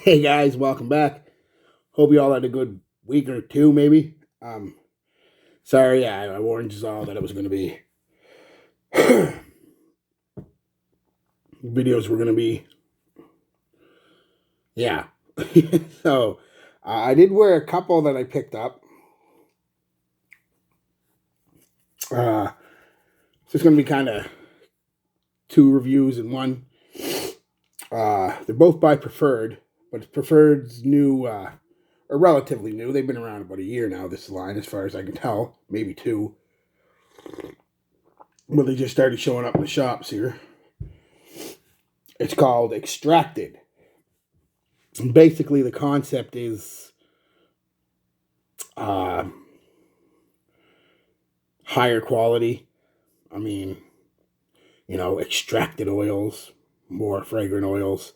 Hey guys, welcome back. Hope you all had a good week or two, maybe. Sorry, I warned you all that it was going to be videos were going to be, yeah. So I did wear a couple that I picked up. So it's going to be kind of two reviews in one. They're both by Preferred, but Preferred's new, or relatively new. They've been around about a year now, this line, as far as I can tell, maybe two. But they just started showing up in the shops here. It's called Extracted. And basically, the concept is higher quality. I mean, extracted oils, more fragrant oils,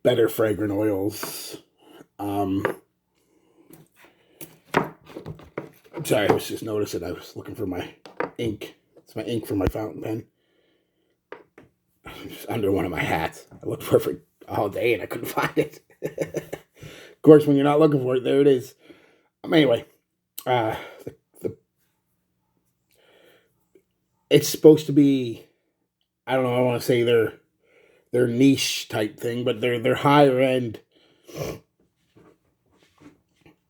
better fragrant oils. Sorry, I was just noticing I was looking for my ink. It's my ink for my fountain pen. It's under one of my hats. I looked for it all day and I couldn't find it. Of course, when you're not looking for it, there it is. Anyway, it's supposed to be, I don't know, I want to say they're niche type thing, but they're higher end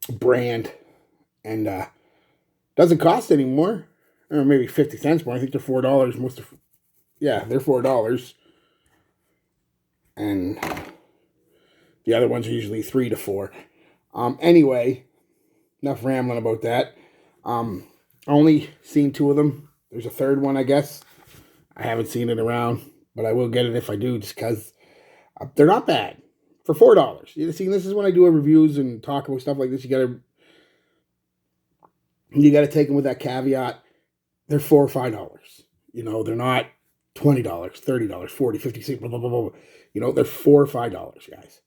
brand and doesn't cost any more, or maybe 50 cents more. I think they're $4. They're $4, and the other ones are usually 3 to 4. Anyway, enough rambling about that. Only seen two of them. There's a third one, I guess. I haven't seen it around, but I will get it if I do, just because they're not bad for $4. You see, this is when I do reviews and talk about stuff like this. You gotta take them with that caveat. They're $4 or $5. They're not $20, $30, $40, $50, $60, blah, blah, blah, blah. They're $4 or $5, guys.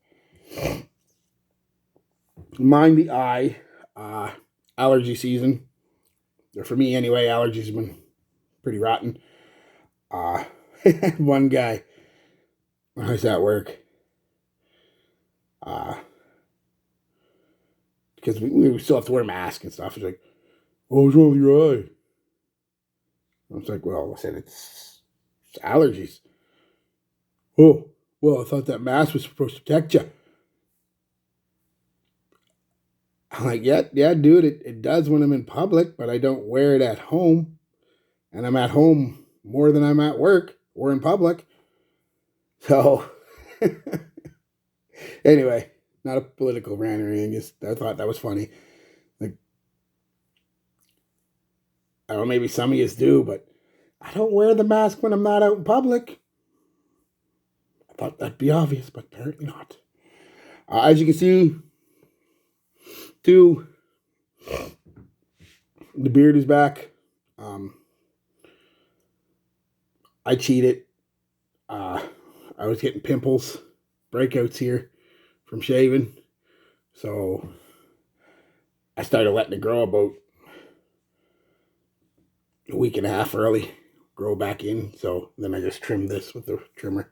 Mind the eye. Allergy season. Or for me anyway, allergies have been pretty rotten. One guy when I was at work, because we still have to wear masks and stuff. He's like, "Oh, what's wrong with your eye?" I was like, "Well," I said, it's allergies." "Oh, well, I thought that mask was supposed to protect you." I'm like, yeah, dude, it does when I'm in public, but I don't wear it at home. And I'm at home more than I'm at work or in public. So, anyway, not a political rant or anything. Just I thought that was funny. Like, I don't know, maybe some of you do, but I don't wear the mask when I'm not out in public. I thought that'd be obvious, but apparently not. As you can see, too, the beard is back. I cheated. I was getting pimples, breakouts here from shaving. So I started letting it grow about a week and a half early, grow back in. So then I just trimmed this with the trimmer.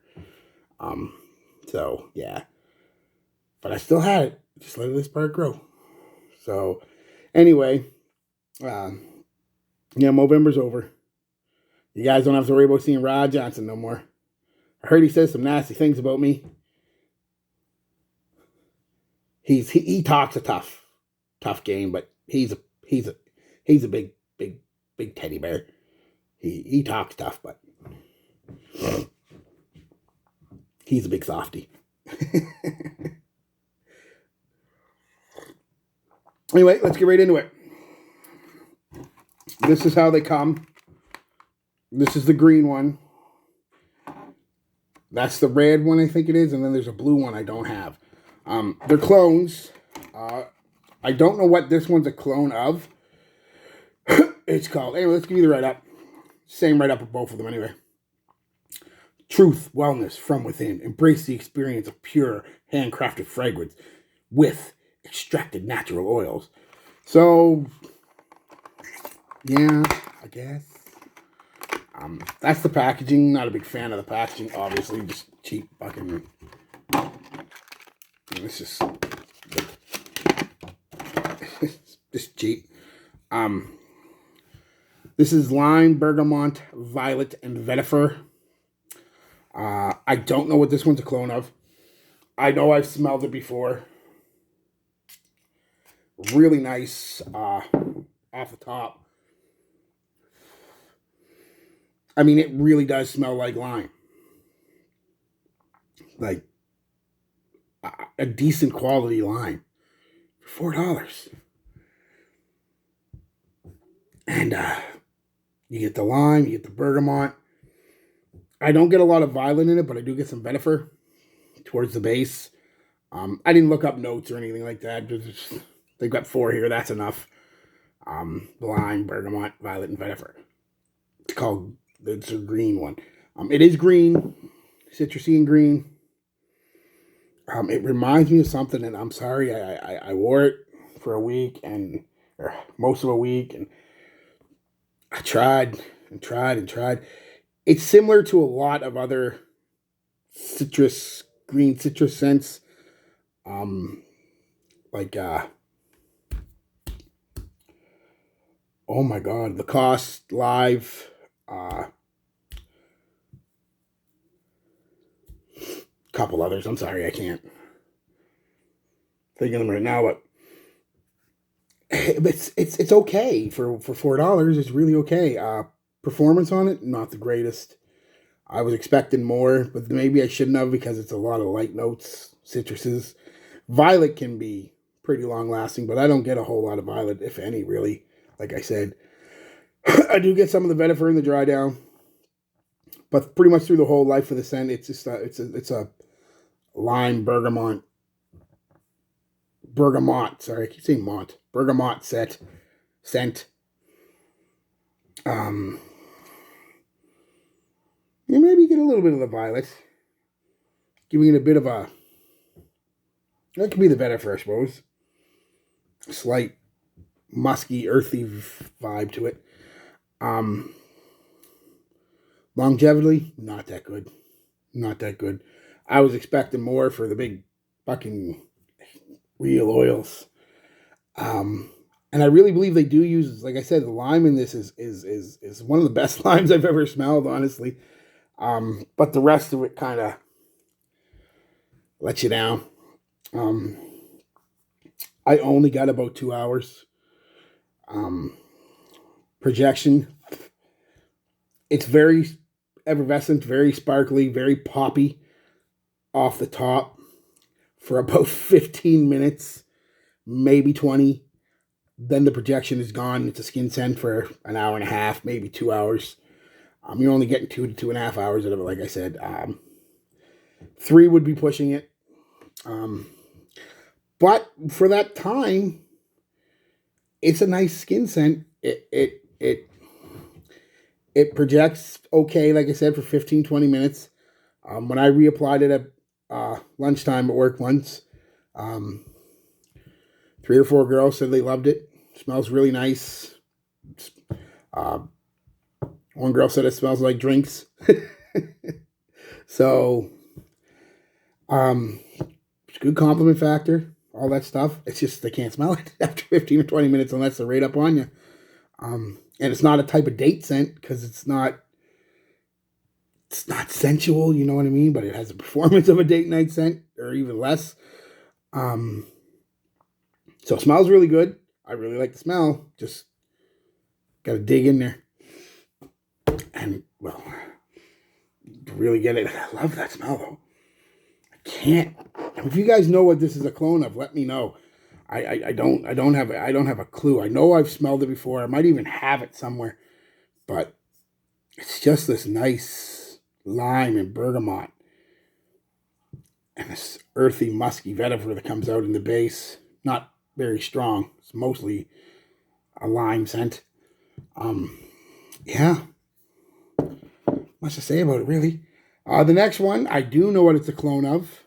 So yeah, but I still had it. Just let this part grow. So anyway, Movember's over. You guys don't have to worry about seeing Rod Johnson no more. I heard he says some nasty things about me. He talks a tough game, but he's a big teddy bear. He talks tough, but he's a big softy. Anyway, let's get right into it. This is how they come. This is the green one. That's the red one, I think it is, and then there's a blue one I don't have. They're clones. I don't know what this one's a clone of. It's called, anyway, let's give you the write-up. Same write-up of both of them anyway. Truth, wellness from within. Embrace the experience of pure, handcrafted fragrance with extracted natural oils. So, yeah, I guess. That's the packaging. Not a big fan of the packaging, obviously. Just cheap fucking... It's just... just cheap. This is lime, bergamot, violet, and vetiver. I don't know what this one's a clone of. I know I've smelled it before. Really nice off the top. I mean, it really does smell like lime. Like a decent quality lime for $4. And you get the lime, you get the bergamot. I don't get a lot of violet in it, but I do get some vetiver towards the base. I didn't look up notes or anything like that. They've got 4 here. That's enough. Lime, bergamot, violet, and vetiver. It's a green one. It is green, citrusy and green. It reminds me of something, and I'm sorry, I wore it for a week or most of a week, and I tried and tried and tried. It's similar to a lot of other green citrus scents. Oh my God, Lacoste Live, couple others. I'm sorry, I can't think of them right now, but it's okay for $4. It's really okay. Performance on it, not the greatest. I was expecting more, but maybe I shouldn't have because it's a lot of light notes, citruses. Violet can be pretty long lasting, but I don't get a whole lot of violet, if any, really. Like I said, I do get some of the vetiver in the dry down, but pretty much through the whole life of the scent, it's just it's a lime bergamot. Sorry, I keep saying mont. Bergamot scent. You maybe get a little bit of the violet, giving it a bit of a... That could be the vetiver, I suppose. Slight musky, earthy vibe to it. Longevity, not that good. Not that good. I was expecting more for the big fucking real oils. And I really believe they do use, like I said, the lime in this is one of the best limes I've ever smelled, honestly. But the rest of it kind of lets you down. I only got about 2 hours. Projection. It's very effervescent, very sparkly, very poppy off the top for about 15 minutes, maybe 20. Then the projection is gone. It's a skin scent for an hour and a half, maybe 2 hours. You're only getting 2 to 2.5 hours out of it, like I said. 3 would be pushing it. But for that time, it's a nice skin scent. It projects okay, like I said, for 15, 20 minutes. When I reapplied it at lunchtime at work once, 3 or 4 girls said they loved it. Smells really nice. One girl said it smells like drinks. So, it's a good compliment factor, all that stuff. It's just they can't smell it after 15 or 20 minutes unless they're right up on you. And it's not a type of date scent because it's not sensual, you know what I mean? But it has the performance of a date night scent or even less. So it smells really good. I really like the smell. Just got to dig in there. And, well, to really get it. I love that smell, though. I can't. If you guys know what this is a clone of, let me know. I don't have a clue. I know I've smelled it before. I might even have it somewhere. But it's just this nice lime and bergamot. And this earthy, musky vetiver that comes out in the base. Not very strong. It's mostly a lime scent. Yeah. Much to say about it, really. The next one, I do know what it's a clone of.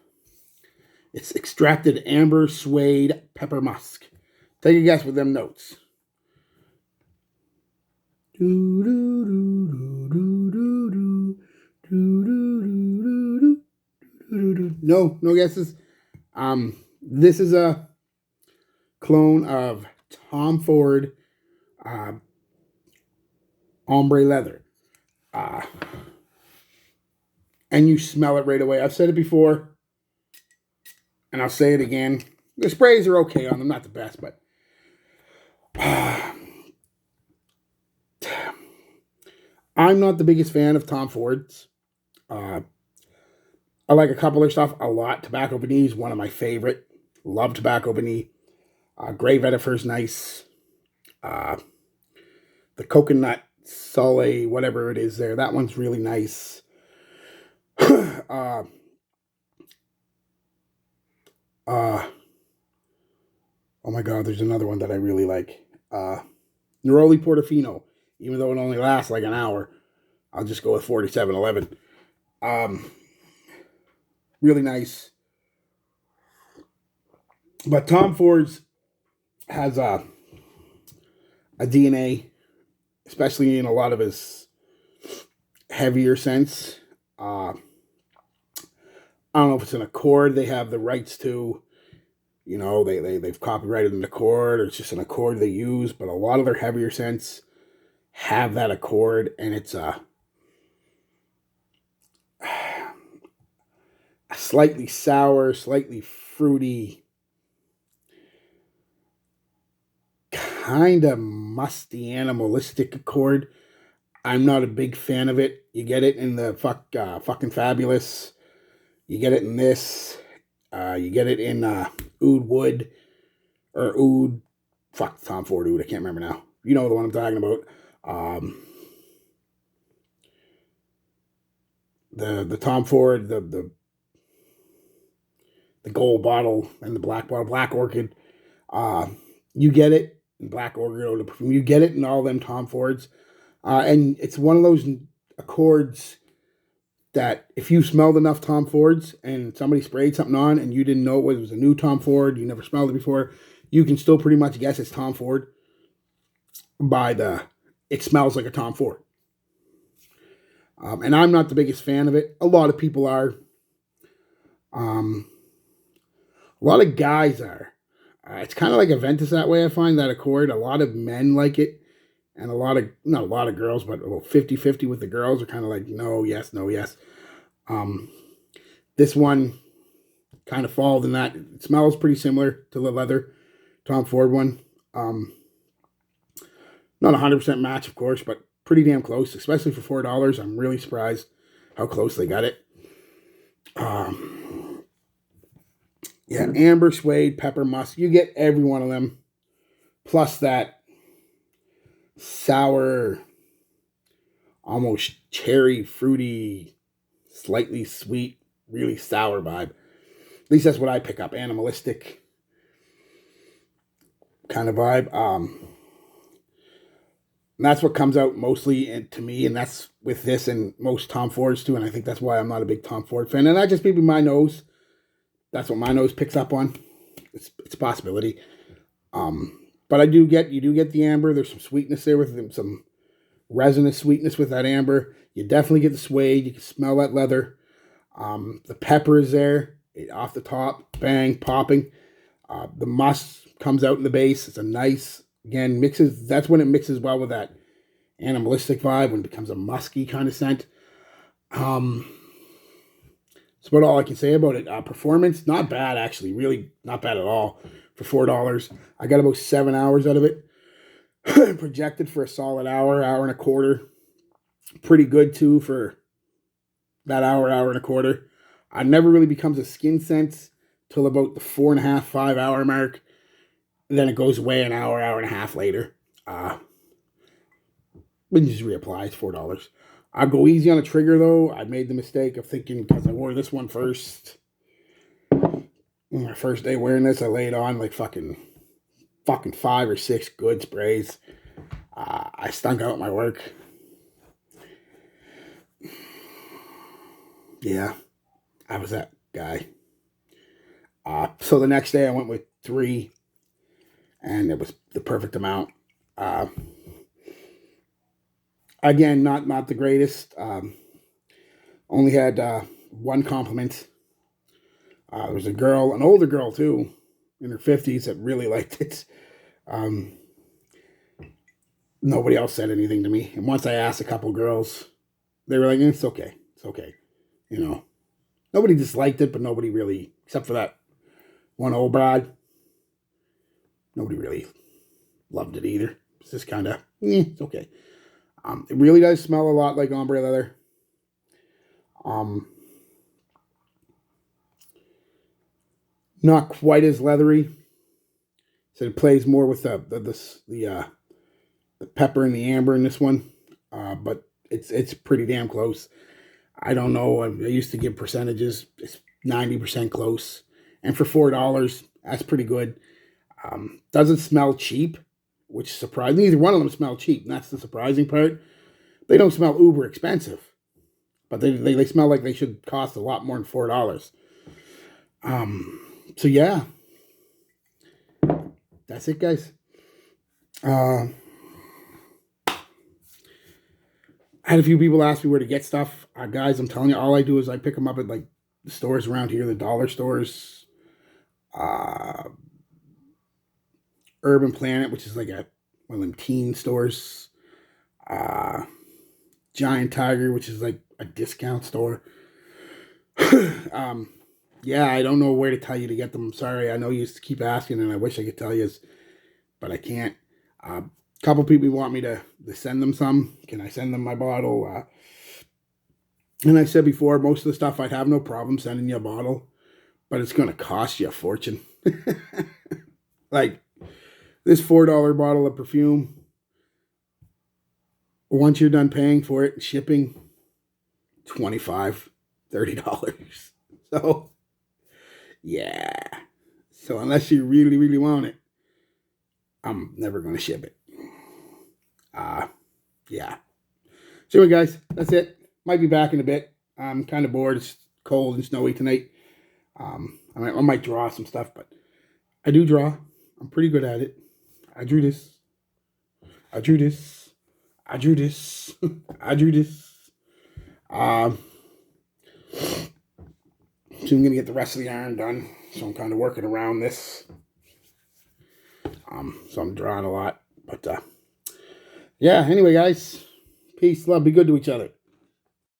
It's extracted amber, suede, pepper musk. Take a guess with them notes. Do, do, do, do, do, do, do, do, do, do, do. No guesses. This is a clone of Tom Ford Ombre Leather. And you smell it right away. I've said it before, and I'll say it again. The sprays are okay on them, not the best, but I'm not the biggest fan of Tom Ford's. I like a couple of their stuff a lot. Tobacco Vanille is one of my favorite. Love Tobacco Vanille. Gray Vetifer's nice. The Coconut Soleil, whatever it is there, that one's really nice. Oh my God, there's another one that I really like. Neroli Portofino. Even though it only lasts like an hour, I'll just go with 4711. Really nice. But Tom Ford's has a DNA, especially in a lot of his heavier scents. I don't know if it's an Accord they have the rights to. You know, they've copyrighted an Accord, or it's just an Accord they use. But a lot of their heavier scents have that Accord, and it's a slightly sour, slightly fruity, kind of musty, animalistic Accord. I'm not a big fan of it. You get it in the fucking Fabulous. You get it in this. You get it in Oud Wood or Oud. Fuck, Tom Ford Oud. I can't remember now. You know the one I'm talking about. The Tom Ford, the gold bottle and the black bottle, Black Orchid. You get it in Black Orchid or the perfume. You get it in all them Tom Fords. And it's one of those Accords that if you smelled enough Tom Fords and somebody sprayed something on and you didn't know it was a new Tom Ford, you never smelled it before, you can still pretty much guess it's Tom Ford by it smells like a Tom Ford. And I'm not the biggest fan of it. A lot of people are. A lot of guys are. It's kind of like a Ventus that way, I find, that Accord. A lot of men like it. And not a lot of girls, but about 50-50 with the girls are kind of like, no, yes, no, yes. This one kind of falls in that. It smells pretty similar to the leather Tom Ford one. Not 100% match, of course, but pretty damn close, especially for $4. I'm really surprised how close they got it. Yeah, amber, suede, pepper, musk. You get every one of them. Plus that sour, almost cherry, fruity, slightly sweet, really sour vibe. At least that's what I pick up. Animalistic kind of vibe. And that's what comes out mostly to me, and that's with this and most Tom Fords too, and I think that's why I'm not a big Tom Ford fan. And that just maybe my nose. That's what my nose picks up on. It's a possibility. But you do get the amber. There's some sweetness there with them, some resinous sweetness with that amber. You definitely get the suede. You can smell that leather. The pepper is there off the top, bang, popping. The musk comes out in the base. It's a nice, again, mixes. That's when it mixes well with that animalistic vibe, when it becomes a musky kind of scent. That's about all I can say about it. Performance, not bad actually, really not bad at all for $4. I got about 7 hours out of it. Projected for a solid hour and a quarter. Pretty good too for that hour and a quarter. It never really becomes a skin scent till about the 4.5, 5 hour mark. Then it goes away an hour and a half later. But just reapply. It's $4. I'll go easy on the trigger though. I made the mistake of thinking, because I wore this one first. My first day wearing this, I laid on like fucking 5 or 6 good sprays. I stunk out my work. Yeah, I was that guy. So the next day I went with 3, and it was the perfect amount. Again, not the greatest. Only had one compliment. There was a girl, an older girl too, in her 50s that really liked it. Um, Nobody else said anything to me. And once I asked a couple girls, they were like, it's okay. It's okay. You know, nobody disliked it, but nobody really, except for that one old broad, nobody really loved it either. It's just kind of, it's okay. It really does smell a lot like ombre leather. Not quite as leathery. So it plays more with the pepper and the amber in this one, but it's pretty damn close. I don't know. I used to give percentages. It's 90% close, and for $4, that's pretty good. Doesn't smell cheap, which is surprising. Neither one of them smell cheap, and that's the surprising part. They don't smell uber expensive, but they smell like they should cost a lot more than $4. So yeah, that's it, guys. I had a few people ask me where to get stuff. Guys, I'm telling you, all I do is I pick them up at like the stores around here, the dollar stores, Urban Planet, which is like one of them teen stores, Giant Tiger, which is like a discount store. Yeah, I don't know where to tell you to get them. I'm sorry. I know you used to keep asking, and I wish I could tell you, but I can't. A couple people want me to send them some. Can I send them my bottle? And I said before, most of the stuff I'd have no problem sending you a bottle, but it's going to cost you a fortune. Like this $4 bottle of perfume, once you're done paying for it, shipping, $25, $30. So yeah. So unless you really, really want it, I'm never going to ship it. Yeah. So anyway, guys, that's it. Might be back in a bit. I'm kind of bored. It's cold and snowy tonight. I might draw some stuff, but I do draw. I'm pretty good at it. I drew this. I drew this. I drew this. I drew this. So I'm going to get the rest of the iron done. So I'm kind of working around this. So I'm drawing a lot. But, yeah, anyway, guys. Peace, love, be good to each other.